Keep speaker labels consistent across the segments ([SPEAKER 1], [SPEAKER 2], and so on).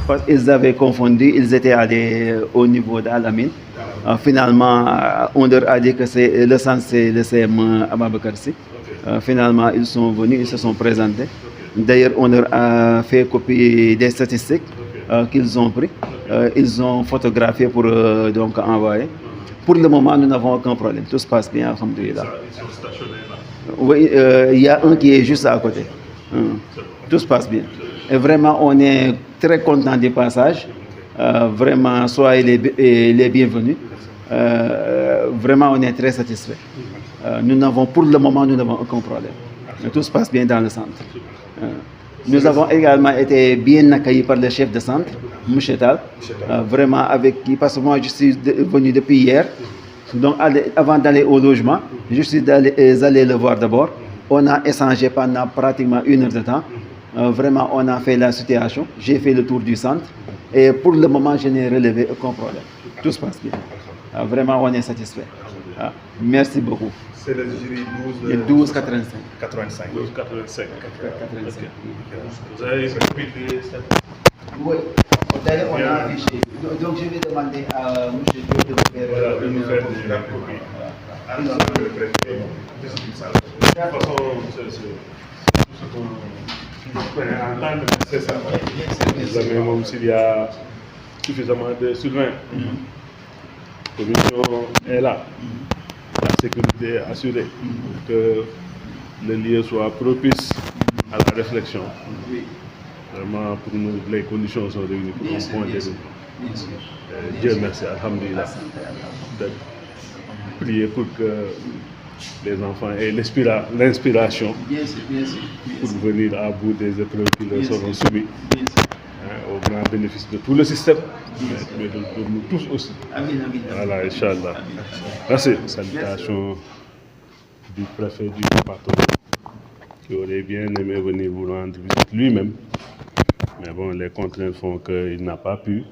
[SPEAKER 1] parce qu'ils avaient confondu, ils étaient allés au niveau d'Alamine. Finalement, on leur a dit que c'est le centre, c'est le CM Ababakarsi. Finalement, ils sont venus, ils se sont présentés. D'ailleurs, on leur a fait copie des statistiques qu'ils ont pris. Ils ont photographié pour donc envoyer. Pour le moment, nous n'avons aucun problème. Tout se passe bien, alhamdoulilah.
[SPEAKER 2] Ils sont stationnés là.
[SPEAKER 1] Oui, il y a un qui est juste à côté. Tout se passe bien. Et vraiment, on est très content du passage. Vraiment, soyez les bienvenus. Vraiment, on est très satisfaits. Pour le moment, nous n'avons aucun problème. Tout se passe bien dans le centre. Nous avons également été bien accueillis par le chef de centre, Mouchetal, vraiment avec qui, parce que moi je suis venu depuis hier, donc avant d'aller au logement, je suis allé le voir d'abord. On a échangé pendant pratiquement 1 heure de temps. Vraiment, on a fait la situation, j'ai fait le tour du centre et pour le moment, je n'ai relevé aucun problème. Tout se passe bien. Vraiment, on est satisfait. Merci beaucoup.
[SPEAKER 2] C'est le jury
[SPEAKER 1] 12,85.
[SPEAKER 2] 85. 12,85.
[SPEAKER 1] Vous avez expliqué ça? Oui. D'ailleurs, on a affiché. Donc, je vais demander à M. Diop de me faire une copie.
[SPEAKER 2] Le préfet. De toute façon, c'est tout ce qu'on peut entendre. C'est ça. Vous avez même s'il y a suffisamment de Sylvain. La commission est là. La sécurité est assurée pour que le lieu soit propice à la réflexion. Vraiment, pour nous, les conditions sont réunies pour un point de vue. Dieu merci, alhamdulillah. Prier pour que les enfants aient l'inspiration pour venir à bout des épreuves qui leur seront soumises, au grand bénéfice de tout le système, mais de nous tous aussi. Voilà, Inch'Allah. Merci. Salutations du préfet du département qui aurait bien aimé venir vous rendre visite lui-même. Mais bon, les contraintes font qu'il n'a pas pu.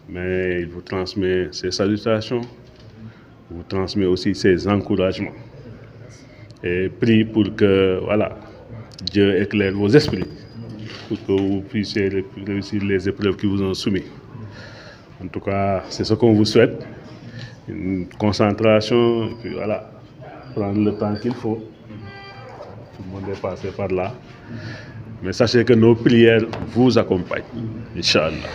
[SPEAKER 2] Mais il vous transmet ses salutations, il vous transmet aussi ses encouragements. Et prie pour que, voilà, Dieu éclaire vos esprits, pour que vous puissiez réussir les épreuves qui vous ont soumis. En tout cas, c'est ce qu'on vous souhaite. Une concentration, et puis voilà, prendre le temps qu'il faut. Tout le monde est passé par là. Mais sachez que nos prières vous accompagnent, Inch'Allah.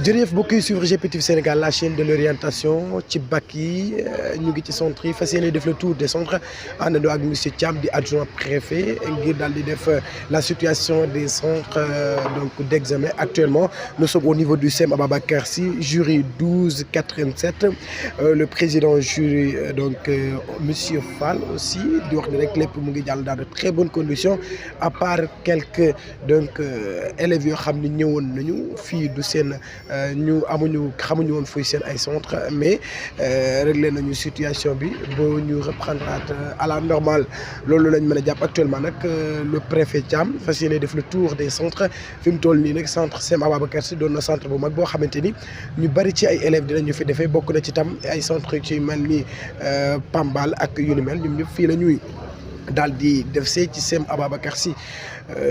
[SPEAKER 3] jërëjëf mbokk yi suivre GP TV Sénégal, la chaîne de l'orientation ci bac yi ñu ngi ci centre yi fas yéene def le tour des centres àndandoo ak monsieur Thiam di adjoint préfet ngir daal di def la situation des centres donc d'examen. Actuellement nous sommes au niveau du CEM Ababacar Sy, jury 1287. Le président jury donc monsieur Fall aussi di wax ni rek lépp mu ngi jàll dans de très bonnes conditions, à part quelques donc élèves yoo xam ne ñëwoon nañu fii du seen ñu xamuñu woon fuy seen ay centre, mais réglé nañu situation bi ba ñu reprendre à la normale. loolu lañ mën a jàpp actuellement nag. Le préfet Thiam fas yéene def le tour des centres fi mu toll nii nag centre CEM Ababacar Sy doon na centre bu mag boo xamante ni ñu bari ci ay élèves dinañu fi defee, bokk na ci tam ay centre ci mel ni Pambal ak yu ni mel, ñoom ñëpp fii la ñuy daal di def see ci CEM Ababacar Sy.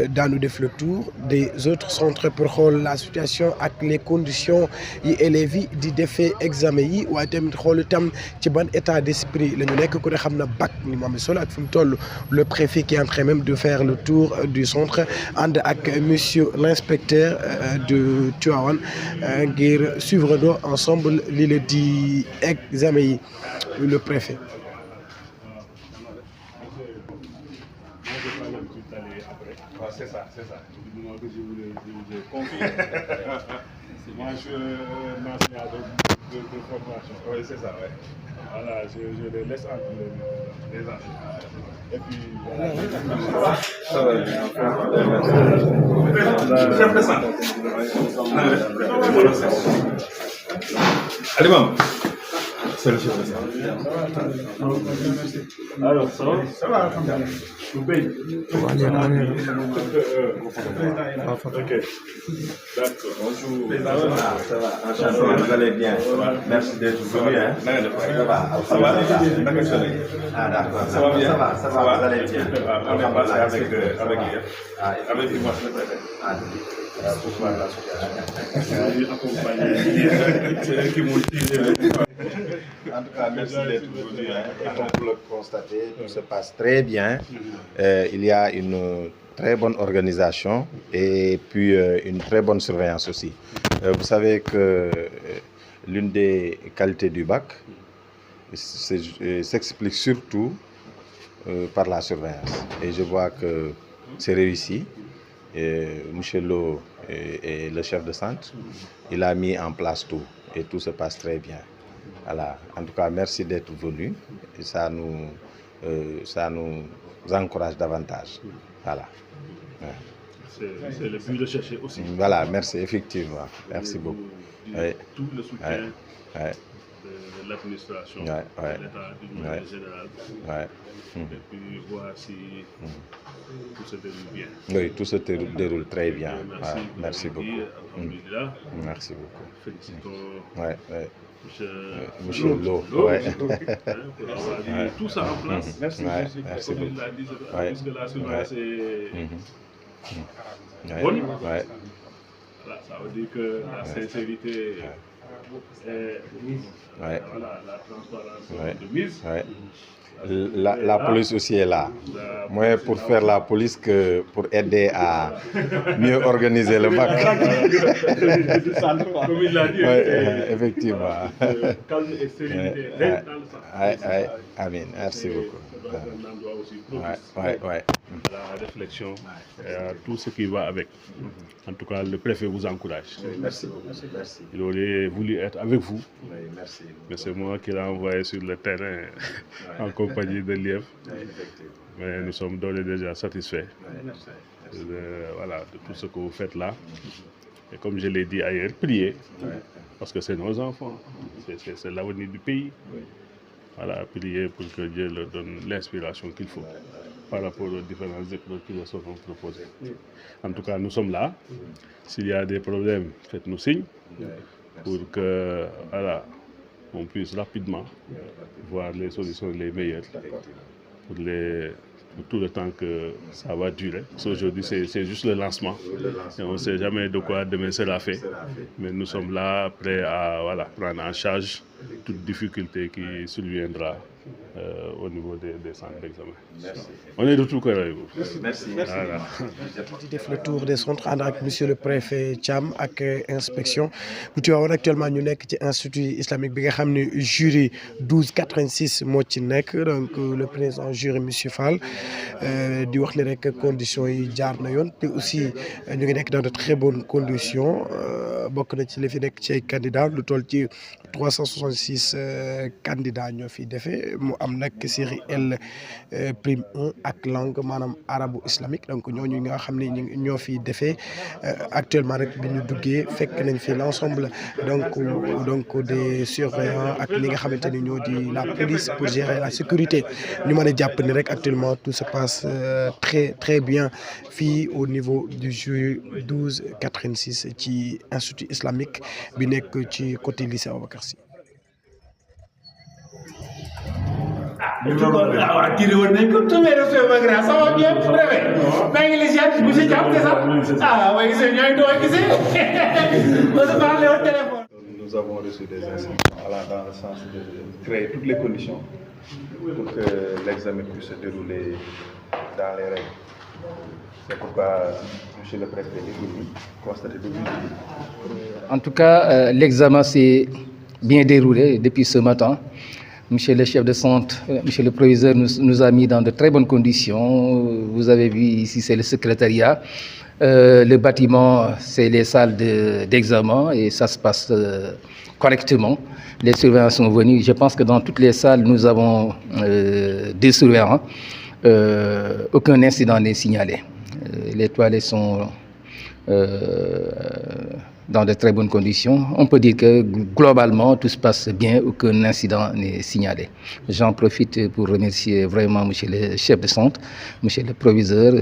[SPEAKER 3] Daanu def le tour des autres centres pour xool la situation ak les conditions yi élèves yi di defee examen yi, waaye tamit xool itam ci ban état d'esprit la ñu nekk. ku ne xam na bac ni mu am solo ak fi mu toll. Le préfet qui est en train même de faire le tour du centre ànd ak monsieur l'inspecteur de Tivaouane ngir suivre do ensemble li la di examen yi. Le préfet.
[SPEAKER 2] C'est ça, c'est ça. Du moment que je vous ai confié. Moi, je suis un enseignant de formation. Oui, c'est ça, oui. Voilà, je les laisse entre les enseignants. Et puis, voilà. Ça va bien. Allez, maman. C'est le chef de ça. Alors, ça va? Ça va, alhamdoulilah. Vous payez? Ok. D'accord. Bonjour.
[SPEAKER 4] Ça va. Enchanté, vous allez bien. Merci d'être venu. Hein? Ça va.
[SPEAKER 2] Ça va?
[SPEAKER 4] Ah, d'accord.
[SPEAKER 2] Ça va bien?
[SPEAKER 4] Ça va, vous allez bien.
[SPEAKER 2] On est passé avec l'IF. Avec l'IF.
[SPEAKER 4] Ah, pour voir la situation. En tout cas, merci d'être venu. Et comme vous le constatez, tout se passe très bien. Il y a une très bonne organisation et puis une très bonne surveillance aussi. Vous savez que l'une des qualités du bac s'explique surtout par la surveillance. Et je vois que c'est réussi. Monsieur Lo est le chef de centre. Il a mis en place tout et tout se passe très bien. Voilà. En tout cas, merci d'être venu. Et ça nous encourage davantage. Voilà.
[SPEAKER 2] C'est le but de chercher aussi.
[SPEAKER 4] Voilà, merci, effectivement. Merci beaucoup.
[SPEAKER 2] Tout le soutien de l'administration, de l'État, du manière générale. Et puis voir si tout se déroule bien.
[SPEAKER 4] Oui, tout se déroule très bien. Merci beaucoup. Merci beaucoup.
[SPEAKER 2] Félicitons
[SPEAKER 4] Monsieur Lo.
[SPEAKER 2] Pour avoir mis tout ça en place.
[SPEAKER 4] Merci
[SPEAKER 2] Comme il l'a dit, puisque la surveillance est bonne. Voilà, ça veut dire que la sincérité est voilà, la transparence de mise.
[SPEAKER 4] La police aussi est là. Moins pour faire la police que pour aider à mieux organiser le bac.
[SPEAKER 2] Comme il l'a dit,
[SPEAKER 4] effectivement.
[SPEAKER 2] Calme et sérénité règne dans le centre.
[SPEAKER 4] Amen. Merci beaucoup.
[SPEAKER 2] Un endroit aussi propice à la réflexion et à tout ce qui va avec. En tout cas, le préfet vous encourage.
[SPEAKER 4] Merci.
[SPEAKER 2] Il aurait voulu être avec vous,
[SPEAKER 4] Merci.
[SPEAKER 2] mais c'est moi qui l'ai envoyé sur le terrain en compagnie de Lièvre. Mais nous sommes d'ores et déjà satisfaits de tout ce que vous faites là. Et comme je l'ai dit ailleurs, priez, parce que c'est nos enfants, c'est l'avenir du pays. Voilà, prier pour que Dieu leur donne l'inspiration qu'il faut par rapport aux différentes épreuves qui leur seront proposées. En tout cas, nous sommes là. S'il y a des problèmes, faites-nous signe pour que on puisse rapidement voir les solutions les meilleures pour tout le temps que ça va durer. Aujourd'hui, c'est juste le lancement. Et on ne sait jamais de quoi demain sera fait. Mais nous sommes là, prêts à prendre en charge toute difficulté qui surviendra au niveau des centres d'examen. On est de tout cœur avec vous.
[SPEAKER 4] Merci.
[SPEAKER 2] Voilà.
[SPEAKER 3] di def le tour des centres ànd ak monsieur le préfet Thiam ak inspection bu Tivaouane actuellement ñu nekk ci institut islamique bi nga xam ne jury 1286 moo ci nekk donc le président jury monsieur Fall di wax ni rek conditions yi jaar na yoon te aussi ñu ngi nekk dans de très bonnes conditions bokk na ci li fi nekk ci ay candidats lu toll ci 366 candidats ñoo fi defee mu am nag série L prime 1 ak langue maanaam arabo islamique donc ñooñu nga xam ne ñoo fi defee actuellement rek bi ñu duggee fekk nañ fi l'ensemble donc des surveillants ak ñi nga xamante ni ñoo di la police pour gérer la sécurité ñu mën a jàpp ni rek actuellement tout se passe très bien fii au niveau du jury 1286 ci institut islamique bi nekk ci côté lycée Ababacar Sy.
[SPEAKER 5] waaw kii woon nañ ko tous mes respects ma grand ça va bien préfet maa ngi lay ziar monsieur Thiam c'est ça oui c'est ñooy doon gisee on se parlait au téléphone.
[SPEAKER 6] Nous avons reçu des instructions allant dans le sens de créer toutes les conditions pour que l'examen puisse se dérouler dans les règles. C'est pourquoi monsieur le préfet est venu constater de visu.
[SPEAKER 7] En tout cas, l'examen s'est bien déroulé depuis ce matin. Monsieur le chef de centre, monsieur le proviseur nous a mis dans de très bonnes conditions. Vous avez vu ici, c'est le secrétariat. Le bâtiment, c'est les salles d'examen et ça se passe correctement. Les surveillants sont venus. Je pense que dans toutes les salles, nous avons des surveillants. Aucun incident n'est signalé. Les toilettes sont dans de très bonnes conditions. On peut dire que globalement, tout se passe bien, aucun incident n'est signalé. J'en profite pour remercier vraiment monsieur le chef de centre, monsieur le proviseur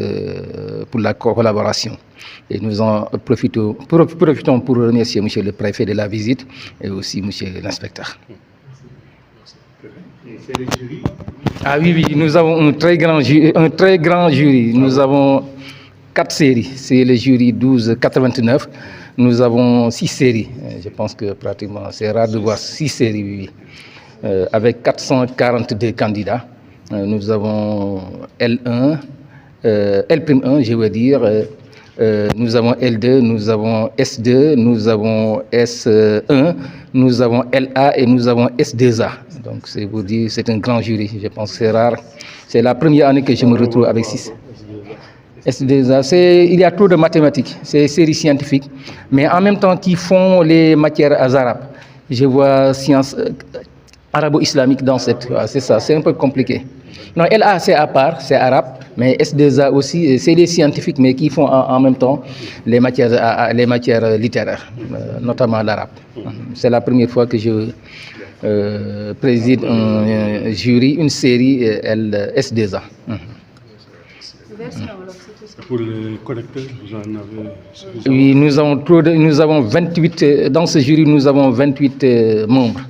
[SPEAKER 7] pour la collaboration. Et nous en profitons pour remercier monsieur le préfet de la visite et aussi monsieur l'inspecteur. Ah oui, nous avons un très grand jury. Nous avons 4 séries. C'est le jury 1289. Nous avons 6 séries. Je pense que pratiquement, c'est rare de voir 6 séries, oui. Avec 442 candidats. Nous avons L1, L'1, je veux dire. Nous avons L2, nous avons S2, nous avons S1, nous avons LA et nous avons S2A. Donc, c'est vous dire, c'est un grand jury. Je pense que c'est rare. C'est la première année que je me retrouve avec 6. S2A, il y a trop de mathématiques, c'est séries scientifiques, mais en même temps qui font les matières arabes. Je vois sciences arabo-islamiques dans cette. C'est ça, c'est un peu compliqué. Non, LA c'est à part, c'est arabe, mais S2A aussi, c'est les scientifiques, mais qui font en même temps les matières littéraires, notamment l'arabe. C'est la première fois que je préside un jury, une série S2A.
[SPEAKER 2] Pour les collecteurs, vous en avez suffisamment?
[SPEAKER 7] Oui, nous avons 28, dans ce jury, nous avons 28 membres.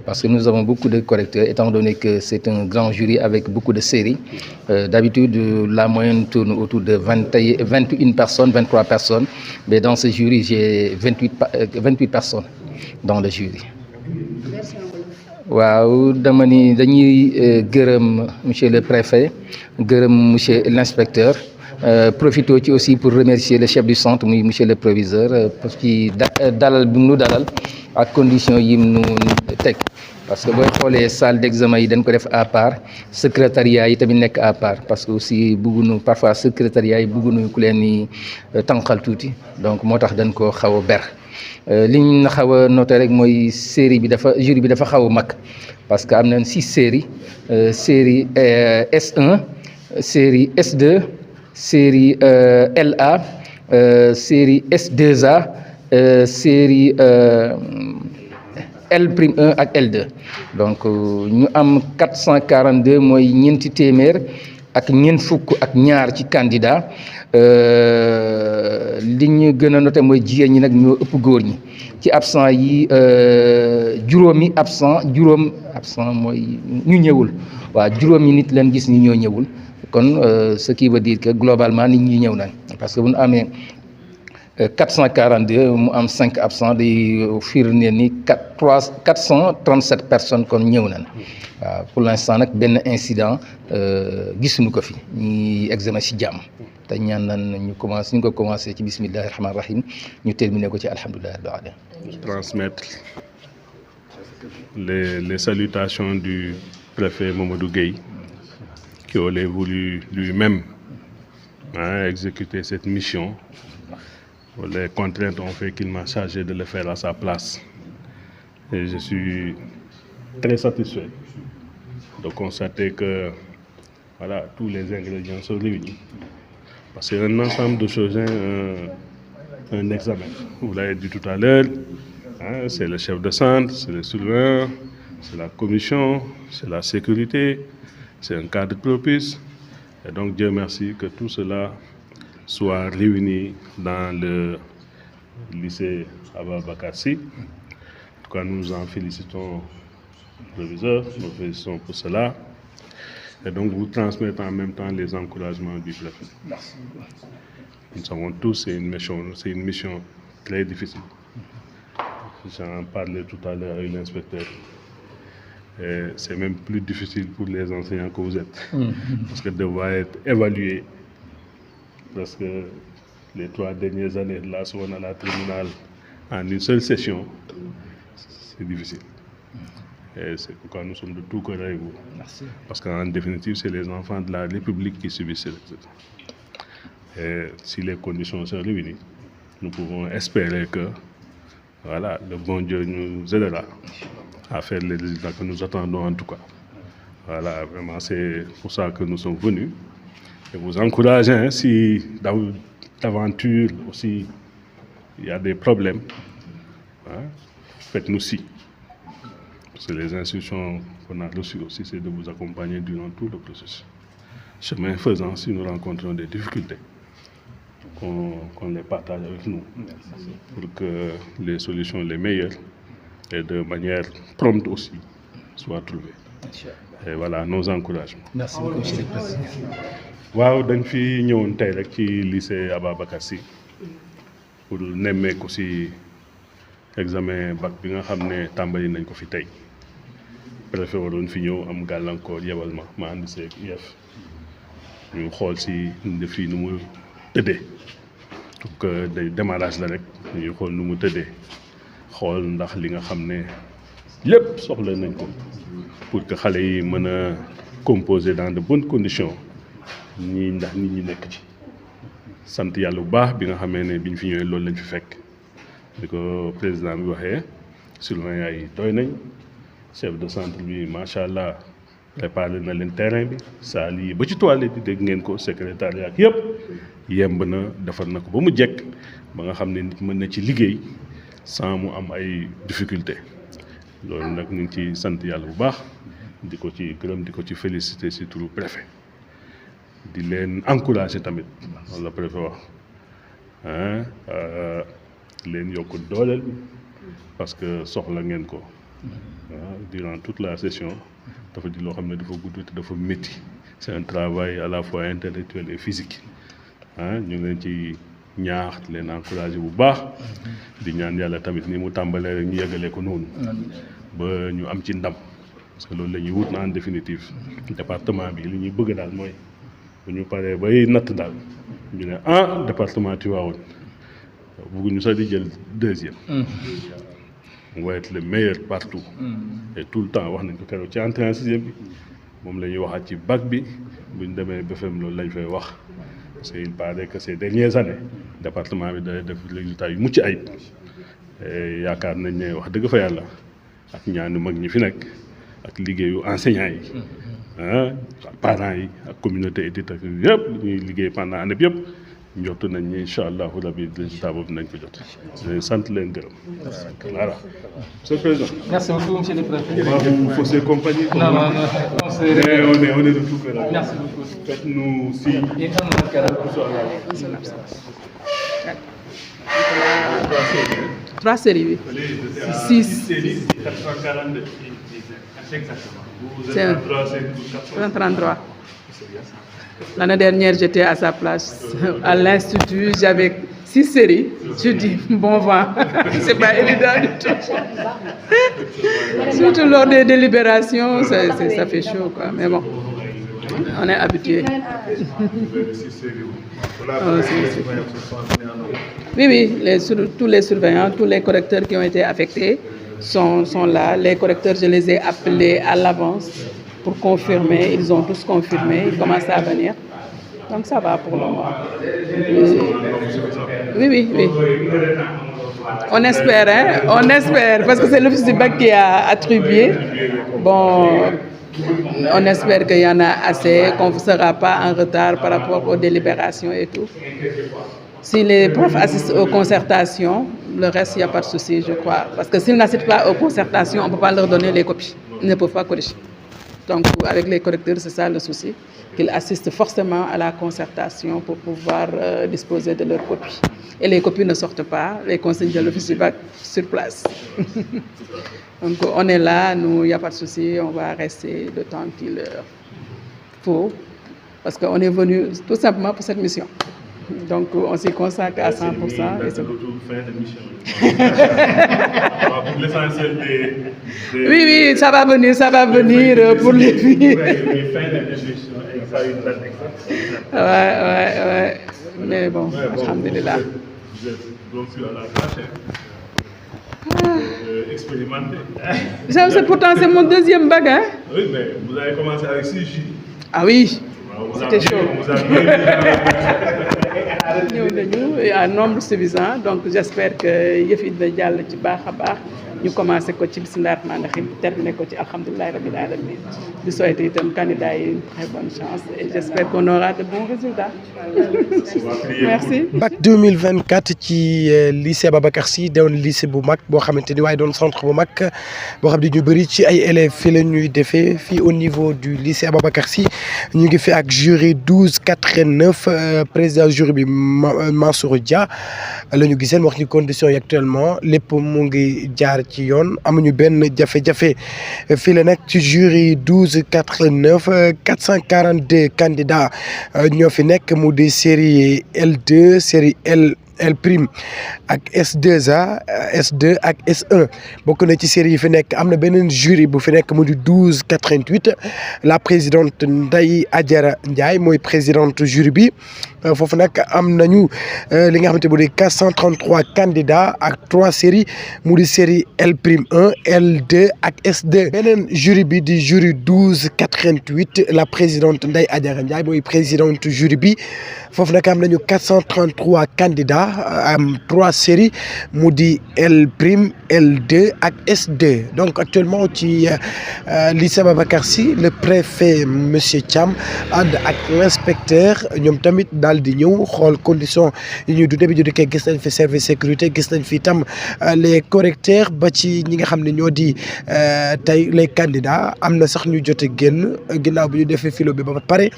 [SPEAKER 7] Parce que nous avons beaucoup de correcteurs, étant donné que c'est un grand jury avec beaucoup de séries. D'habitude, la moyenne tourne autour de 21 personnes, 23 personnes. Mais dans ce jury, j'ai 28 personnes dans le jury. Waaw dama ni dañuy gërëm monsieur le préfet, gërëm monsieur l'inspecteur. Profito ci aussi pour remercier le chef du centre, monsieur le proviseur, parce que dalal bi mu dalal ak condition yi mu teg. Parce que booy xoolee salle d'examen yi dañ ko def à part, secrétariat yi tamit nekk à part, parce que aussi bëgguñu parfois secrétariat yi bëgguñu ku leen ni tànqal tuuti, donc moo tax dañ ko xaw a ber. Li ñu xaw a noté rek mooy série bi jury bi dafa xaw a mag, parce que am nañ 6 séries, série S1, série S2, série LA, série S2A, série L'1 ak L2. Donc ñu am 442 mooy ñeenti téeméer ak ñeent fukk ak ñaar ci candidat. Li ñu gën a noté mooy jigéen ñi nag ñoo ëpp góor ñi. Ci absent yi juróomi absent mooy ñu ñëwul. Waaw juróomi nit leen gis ñi ñoo ñëwul. Kon ce qui veut dire que globalement nit ñi ñëw nañ, parce que bu ñu amee 442 mu am 5 absents di firnde ni 437 personnes kon ñëw nañ. Waaw pour l'instant nag benn incident gisuñu ko fi ñi examen ci jàmm te ñaan nañ ñu ko commencé ci bismillahi rahmaani rahim ñu terminé ko ci alhamdulillahi rabbil alamin.
[SPEAKER 2] Transmettre les salutations du préfet Mamadou Gueye, qui aurait voulu lui-même exécuter cette mission. Les contraintes ont fait qu'il m'a chargé de le faire à sa place. Et je suis très satisfait de constater que voilà, tous les ingrédients sont réunis. Parce que c'est un ensemble de choses, un examen. Vous l'avez dit tout à l'heure, c'est le chef de centre, c'est le surveillant, c'est la commission, c'est la sécurité. C'est un cadre propice, et donc Dieu merci que tout cela soit réuni dans le lycée Ababacar Sy. En tout cas, nous en félicitons le proviseur, nous félicitons pour cela, et donc vous transmettez en même temps les encouragements du préfet.
[SPEAKER 7] Merci.
[SPEAKER 2] Nous savons tous, c'est une mission très difficile. J'en parlais tout à l'heure avec l'inspecteur. C'est même plus difficile pour les enseignants que vous êtes, parce que devoir être évalué, parce que les 3 dernières années, là, souvent à la terminale, en une seule session, c'est difficile. Et c'est pourquoi nous sommes de tout cœur avec vous.
[SPEAKER 7] Merci.
[SPEAKER 2] Parce qu'en définitive, c'est les enfants de la République qui subissent cette examen. Et si les conditions sont réunies, nous pouvons espérer que voilà, le bon Dieu nous aidera à faire les résultats que nous attendons en tout cas. Voilà, vraiment, c'est pour ça que nous sommes venus. Et vous encourager, si d'aventure aussi il y a des problèmes, faites-nous ci. Parce que les instructions qu'on a reçues aussi, c'est de vous accompagner durant tout le processus. Chemin faisant, si nous rencontrons des difficultés, qu'on les partage avec nous, pour que les solutions les meilleures et de manière prompte aussi soient trouvées. Et voilà nos encouragements.
[SPEAKER 7] Merci beaucoup, monsieur le président.
[SPEAKER 2] waaw dañ fi ñëwoon tey rek ci lycée Ababacar Sy pour nemmeeku si examen bac bi nga xam ne tàmbali nañ ko fi tey préfet waroon fi ñëw am gàllankoor yebal ma ànd seeg IEF ñu xool si def fii nu mu tëddee donc day démarrage la rek ñu xool nu mu tëddee xool ndax li nga xam ne lépp soxla nañ ko pour que xale yi mën a composer dans de bonnes conditions ndax nit ñi nekk ci sant yàlla bu baax bi nga xamee ne biñ fi ñëwee loolu lañ fi fekk di ko président bi waxee surveillant yi doy nañ chef de centre bi macha allah préparé na leen terrain bi saal yi ba ci toilette bi dégg ngeen ko secrétariat ak yëpp yemb na defar na ko ba mu jekk ba nga xam ne nit mën na ci liggéey sans mu am ay difficulté loolu nag ñu ngi ci sant yàlla bu baax di ko ci gërëm di ko ci félicité si turu préfet di leen encouragé tamit loolu la préfet wax leen yokk dooleel parce que soxla ngeen ko durant toute la session dafa di loo xam ne dafa gudd te dafa métti c'est un travail à la fois intellectuel et physique ñu ngi leen ci ñaax leen encouragé bu baax di ñaan yàlla tamit ni mu tàmbalee rek ñu yeggalee ko noonu ba ñu am ci ndam parce que loolu la ñuy wut na en définitive département bi li ñuy bëgg daal mooy bu ñu paree bay natt daal ñu ne département Tivaouane bëgguñu sax di jël deuxième on va être le meilleur partout et tout le temps wax nañ ko keroog ci entrée en sixième bi moom la ñuy waxaat ci bac bi bu ñu demee BFEM loolu lañ fay wax parce que il paraît que ces dernières années département bi day def résultat yu mucc ayib yaakaar nañ ne wax dëgg fa yàlla ak ñaanu mag ñi fi nekk ak liggéeyu enseignants yi parents yi ak communauté éducative yëpp ñuy liggéey pendant année bi yëpp njort nañ ni incha allahu rabi résultat boobu nañ ko jot leen sant leen gërëm voilà monsieur le président.
[SPEAKER 7] Merci beaucoup monsieur le préfet.
[SPEAKER 2] On va vous fausser compagnie.
[SPEAKER 7] Non,
[SPEAKER 2] on est de tout cœur.
[SPEAKER 7] Merci beaucoup.
[SPEAKER 2] Faites-nous signe.
[SPEAKER 8] Trois séries, oui. 6.
[SPEAKER 2] séries, 442. Exactement. Vous
[SPEAKER 8] C'est
[SPEAKER 2] êtes
[SPEAKER 8] un-
[SPEAKER 2] à
[SPEAKER 8] 33. L'année dernière, j'étais à sa place à l'Institut, j'avais 6 séries. Je dis, bon vent, c'est pas évident du tout. Surtout lors des délibérations, ça fait chaud, quoi. Mais bon, on est habitué. Oui, oui, tous les surveillants, tous les correcteurs qui ont été affectés sont là. Les correcteurs, je les ai appelés à l'avance pour confirmer. Ils ont tous confirmé, ils commencent à venir. Donc ça va pour le moment. Oui, oui, oui. On espère, hein? On espère, parce que c'est l'office du bac qui a attribué. Bon, on espère qu'il y en a assez, qu'on ne sera pas en retard par rapport aux délibérations et tout. Si les profs assistent aux concertations, le reste, il n'y a pas de souci, je crois. Parce que s'ils n'assistent pas aux concertations, on ne peut pas leur donner les copies. Ils ne peuvent pas corriger. Donc, avec les correcteurs, c'est ça le souci, qu'ils assistent forcément à la concertation pour pouvoir disposer de leurs copies. Et les copies ne sortent pas, les consignes de l'office du bac sur place. Donc, on est là, nous, il n'y a pas de souci, on va rester le temps qu'il faut, parce qu'on est venu tout simplement pour cette mission. Donc, on s'y consacre à 100%. Et c'est-
[SPEAKER 2] Pour l'essentiel des...
[SPEAKER 8] Oui, oui, ça va venir pour les filles. Ouais. Mais bon, alhamdulillah.
[SPEAKER 2] Vous êtes donc sur la tâche, expérimenté.
[SPEAKER 8] Pourtant, c'est mon deuxième bac, hein?
[SPEAKER 2] Oui, mais vous avez commencé avec 6J.
[SPEAKER 8] Ah oui,
[SPEAKER 2] On vous a
[SPEAKER 8] c'était
[SPEAKER 2] bien-
[SPEAKER 8] chaud.
[SPEAKER 2] on vous a bien-
[SPEAKER 8] ñëw nañu en nombre suffisant donc j'espère que yëf yi dina jàll ci baax a baax ñu commencé ko ci bismillah rahmaani rahim terminé ko ci alhamdulillahi rabbil alamin di souhaiter itam candidat yi une très bonne chance et j'espère qu'on aura de bons résultats. Merci.
[SPEAKER 3] bac 2024 ci lycée Ababacar Sy doon lycée bu mag boo xamante ni waaye doon centre bu mag boo xam ne ñu bëri ci ay élèves fii la ñuy defee fii au niveau du lycée Ababacar Sy ñu ngi fi ak jury 12-4-9 président jury bi Mansour Dia la ñu giseen wax ni conditions yi actuellement lépp mu ngi jaar ci yoon amuñu benn jafe-jafe fii la nag ci jury 12-4-9 442 candidats ñoo fi nekk mu di série L2 série L prime ak S2A S2 ak S1 bokk na ci série yi fi nekk am na beneen jury bu fi nekk mu di 12-88 la présidente Ndeye Adjara Ndiaye mooy présidente jury bi foofu nag am nañu li nga xamante mu di 433 candidats ak 3 séries mu di série L prime 1 L2 ak S2 beneen jury bi di jury 12-88 la présidente Ndeye Adjara Ndiaye mooy présidente jury bi foofu nag am nañu 433 candidats am 3 séries mu di L prime L2 ak S2 donc actuellement ci lycée Babacar Sy le préfet monsieur Thiam ànd ak l'inspecteur ñoom tamit daal di ñëw xool conditions yi ñuy dundee bi ñu dikkee gis nañ fi service sécurité gis nañ fi itam les correcteurs ba ci ñi nga xam ne ñoo di tey les candidats am na sax ñu jote génn ginnaaw bi ñu defee philo bi ba pare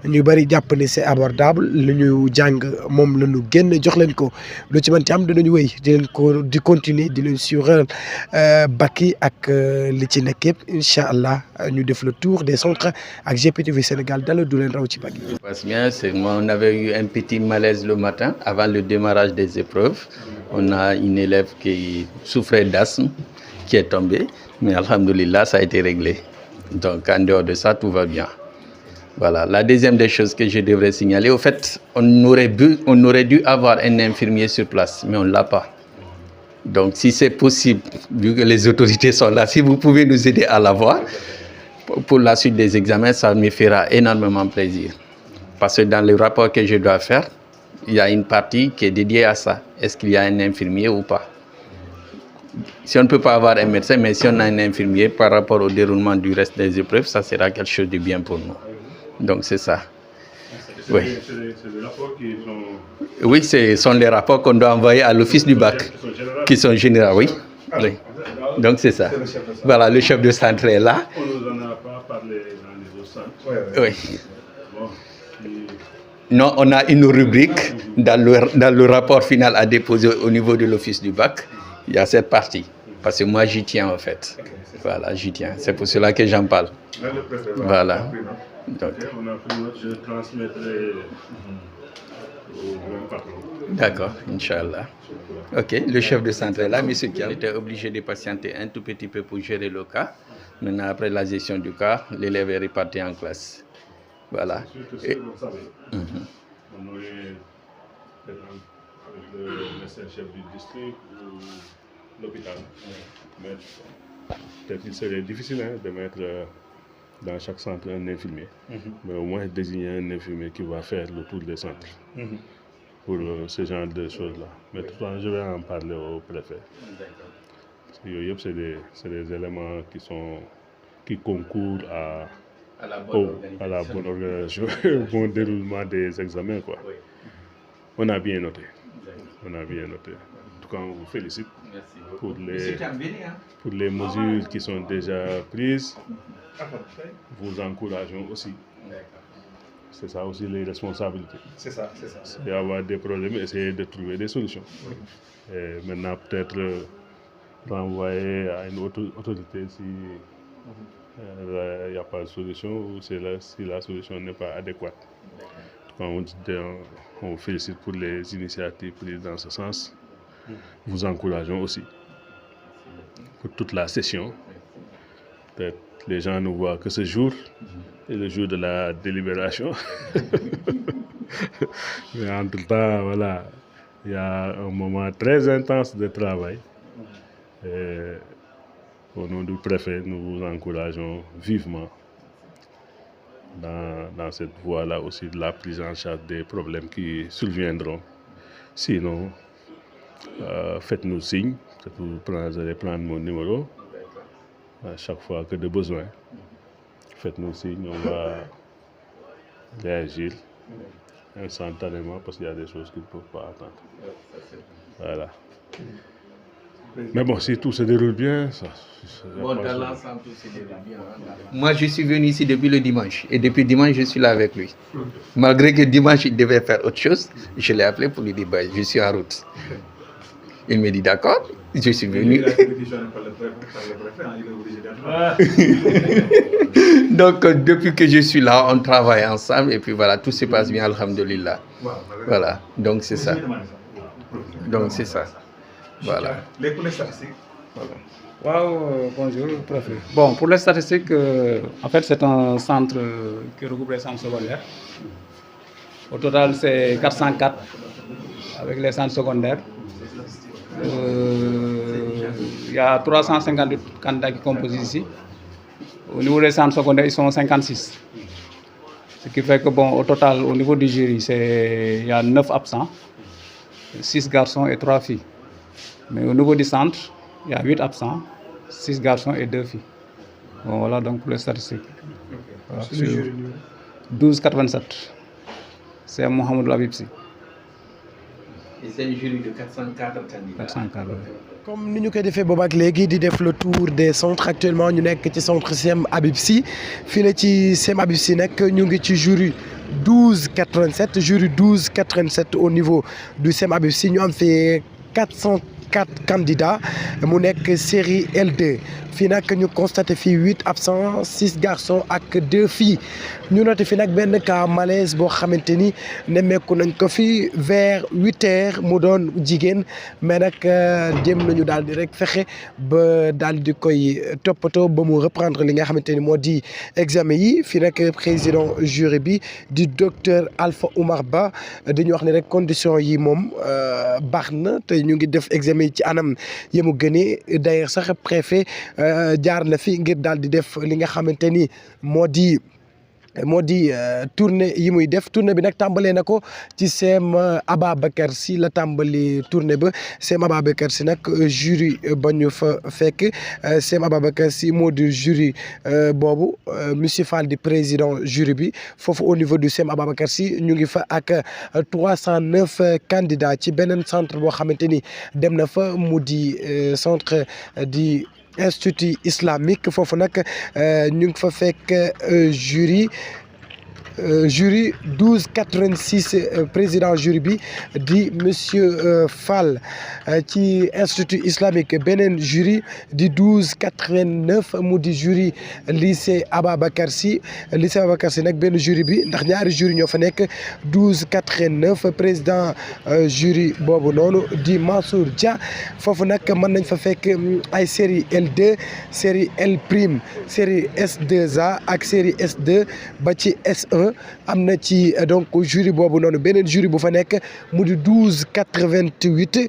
[SPEAKER 3] ñu bëri jàpp ne c'est abordable lu ñu jàng moom la ñu génn jox leen ko lu ci mënti am dinañu wéy di leen ko di continuer di leen suivre bac yi ak li ci nekk yëpp incha allah ñu def le tour des centres ak GPTV Sénégal dala du leen raw ci bac yi.
[SPEAKER 9] Passe bien, on avait eu un petit malaise le matin avant le démarrage des épreuves. On a une élève qui souffrait d'asthme qui est tombée, mais alhamdoulilah ça a été réglé. Donc en dehors de ça tout va bien. Voilà. La deuxième des choses que je devrais signaler, au fait, on aurait dû avoir un infirmier sur place, mais on ne l'a pas. Donc, si c'est possible, vu que les autorités sont là, si vous pouvez nous aider à l'avoir, pour la suite des examens, ça me fera énormément plaisir. Parce que dans le rapport que je dois faire, il y a une partie qui est dédiée à ça. Est-ce qu'il y a un infirmier ou pas? Si on ne peut pas avoir un médecin, mais si on a un infirmier par rapport au déroulement du reste des épreuves, ça sera quelque chose de bien pour nous. Donc c'est ça. Oui.
[SPEAKER 2] C'est les rapports qui sont...
[SPEAKER 9] Oui, ce sont les rapports qu'on doit envoyer à l'office du bac, qui sont généraux, oui. Oui. Donc c'est ça. Voilà, le chef de centre est là.
[SPEAKER 2] On ne nous en a pas parlé dans les autres centres.
[SPEAKER 9] Oui. Non, on a une rubrique dans le rapport final à déposer au niveau de l'office du bac. Il y a cette partie. Parce que moi, j'y tiens en fait. Voilà, j'y tiens. C'est pour cela que j'en parle. Voilà. Donc.
[SPEAKER 2] On a pris note, je transmettrai au même patron.
[SPEAKER 9] D'accord, Inch'Allah. Ok, le chef de centre est là, M. Kiam. J'étais obligé de patienter un tout petit peu pour gérer le cas. Maintenant, après la gestion du cas, l'élève est reparti en classe. Voilà.
[SPEAKER 2] Et vous savez, on aurait avec le médecin chef du district ou l'hôpital. Mais peut-être qu'il serait difficile de mettre dans chaque centre un infirmier. Mais au moins désigner un infirmier qui va faire le tour des centres pour ce genre de choses-là. Mais tout je vais en parler au préfet. Parce que c'est des éléments qui concourent à la bonne organisation, au bon déroulement des examens. Quoi. Oui. On a bien noté. On a bien noté. En tout cas, on vous félicite pour les mesures qui sont déjà prises. Vous encourageons aussi. C'est ça aussi les responsabilités.
[SPEAKER 6] C'est ça, c'est ça.
[SPEAKER 2] C'est avoir des problèmes, essayer de trouver des solutions. Oui. Et maintenant, peut-être renvoyer à une autre autorité si il n'y a pas de solution ou si la solution n'est pas adéquate. On vous félicite pour les initiatives prises dans ce sens. Vous encourageons aussi pour toute la session. Peut-être les gens ne voient que ce jour, et le jour de la délibération. Mais en tout cas, voilà, il y a un moment très intense de travail. Et au nom du préfet, nous vous encourageons vivement dans cette voie-là aussi de la prise en charge des problèmes qui surviendront. Sinon, faites-nous signe, vous allez prendre mon numéro à chaque fois que de besoin. Faites-nous signe, on va réagir instantanément parce qu'il y a des choses qui ne peuvent pas attendre. Voilà. Mais bon, si tout se déroule bien, ça
[SPEAKER 9] bon, dans l'ensemble, tout se déroule bien. Moi, je suis venu ici depuis le dimanche. Et depuis dimanche, je suis là avec lui. Malgré que dimanche, il devait faire autre chose, je l'ai appelé pour lui dire, bah, je suis en route. Il me dit, d'accord, je suis venu. Donc, depuis que je suis là, on travaille ensemble. Et puis voilà, tout se passe bien, alhamdoulilah. Voilà, donc c'est ça. Donc c'est ça. Voilà.
[SPEAKER 6] Les pour les statistiques.
[SPEAKER 10] Bonjour, préfet. Bon, pour les statistiques, en fait, c'est un centre qui regroupe les centres secondaires. Au total, c'est 404 avec les centres secondaires. Il y a 358 candidats qui composent ici. Au niveau des centres secondaires, ils sont 56. Ce qui fait que, bon, au total, au niveau du jury, il y a 9 absents, 6 garçons et 3 filles. Mais au niveau du centre, il y a 8 absents, 6 garçons et 2 filles. Bon, voilà donc pour les statistiques. Voilà, 12,87. C'est Mohamed Labibsi.
[SPEAKER 9] Et c'est un jury de 404 candidats.
[SPEAKER 10] 404.
[SPEAKER 3] Comme nous avons fait boobaak léegi di def le tour des centres actuellement ñu nekk ci centre CEM Habib Sy fii la ci CEM Habib Sy nag ñu ngi ci jury 12,87 jury 12,87 au niveau du CEM Habib Sy ñu am fi 404 candidats mu nekk série L2 fii nag ñu constaté fii 8 absents 6 garçons ak 2 filles ñu noté fi nag benn cas malaise boo xamante ni nemmeeku nañ ko fi vers 8h mu doon jigéen mais nag jéem nañu daal di rek fexe ba daal di koy toppatoo ba mu reprendre li nga xamante ni moo di examen yi fii nag président jury bi di docteur Alpha Oumar Ba dañu wax ne rek condition yi moom baax na te ñu ngi def examen yi ci anam yi mu gënee d'ailleurs sax préfet jaar na fi ngir daal di def li nga xamante ni moo di tournée yi muy def tournée bi nag tàmbalee na ko ci CEM Ababacar Sy la tàmbali tournée ba CEM Ababacar Sy nag jury ba ñu fa fekk CEM Ababacar Sy moo di jury boobu monsieur Fall di président jury bi foofu au niveau du CEM Ababacar Sy ñu ngi fa ak 309 candidats ci beneen centre boo xamante ni dem na fa mu di centre di Institut islamique foofu nag ñu ngi fa fekk jury 12,86 président jury bi di monsieur Fall ci Institut islamique beneen jury di 12,89 mu di jury lycée Ababacar Sy nag benn jury bi ndax ñaari jury ñoo fa nekk 12,89 président jury boobu noonu di Mansour Dia foofu nag mën nañ fa fekk ay série L2 série L prime série S2A ak série S2 ba ci S1 am na ci donc jury boobu noonu beneen jury bu fa nekk mu di 12,88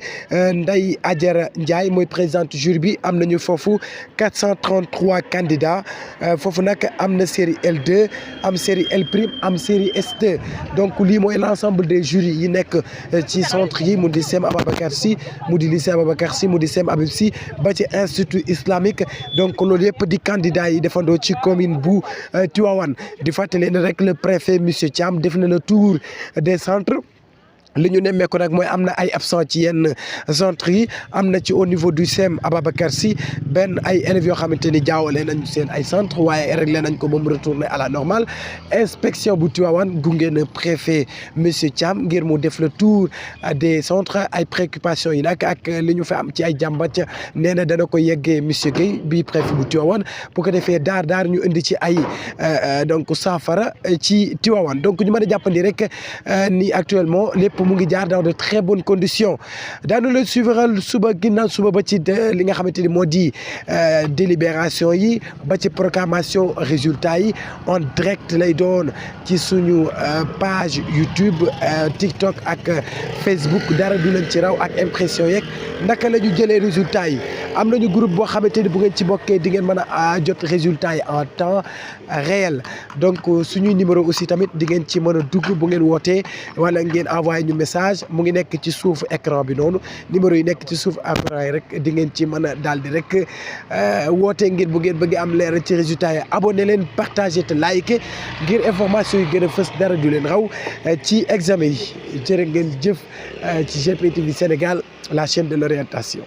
[SPEAKER 3] Ndeye Adjara Ndiaye mooy présidente jury bi am nañu foofu 433 candidats foofu nag am na série L2 am série L prime am série S2 donc lii mooy l'ensemble des jurys yi nekk ci centre yi mu di CEM Ababacar Sy mu di lycée Ababacar Sy mu di CEM Habib Sy ba ci institut islamique donc loolu yëpp di candidats yi defandoo ci commune bu Tivaouane di fàttali ne rek le préfet monsieur Thiam def na le tour des centres li ñu nemmeeku nag mooy am na ay absents ci yenn centres yi am na ci au niveau du CEM Ababacar Sy benn ay élèves yoo xamante ni jaawale nañ seen ay centres waaye réglé nañ ko ba mu retourner à la normale inspection bu Tivaouane gunge na préfet monsieur Thiam ngir mu def le tour des centres ay préoccupations yi nag ak li ñu fa am ci ay jàmbat nee na dana ko yeggee monsieur Guèye bi préfet bu Tivaouane bu ko defee daar ñu indi ci ay donc saafara ci Tivaouane donc ñu mën a jàppandi rek ni actuellement lépp mu ngi jaar dans de très bonnes conditions daanu la suivre suba ginnaaw suba ba ci li nga xamante ni moo di délibération yi ba ci proclamation résultats yi en direct lay doon ci suñu page YouTube TikTok ak Facebook dara du leen ci raw ak impression yeeg naka la ñu jëlee résultats yi am nañu groupe boo xamante ni bu ngeen ci bokkee di ngeen mën a jot résultats yi en temps réel donc suñuy numéro aussi tamit di ngeen ci mën a dugg bu ngeen wootee wala ngeen envoyé ñu message mu ngi nekk ci suuf écran bi noonu numéro yi nekk ci suuf écran yi rek di ngeen ci mën a daal di rek wootee ngir bu ngeen bëgg am leer ci résultats yi abonné leen partagé te like ngir information yi gën a fës dara du leen raw ci examen yi jërë ngeen jëf ci GPTV Sénégal la chaîne de l'orientation.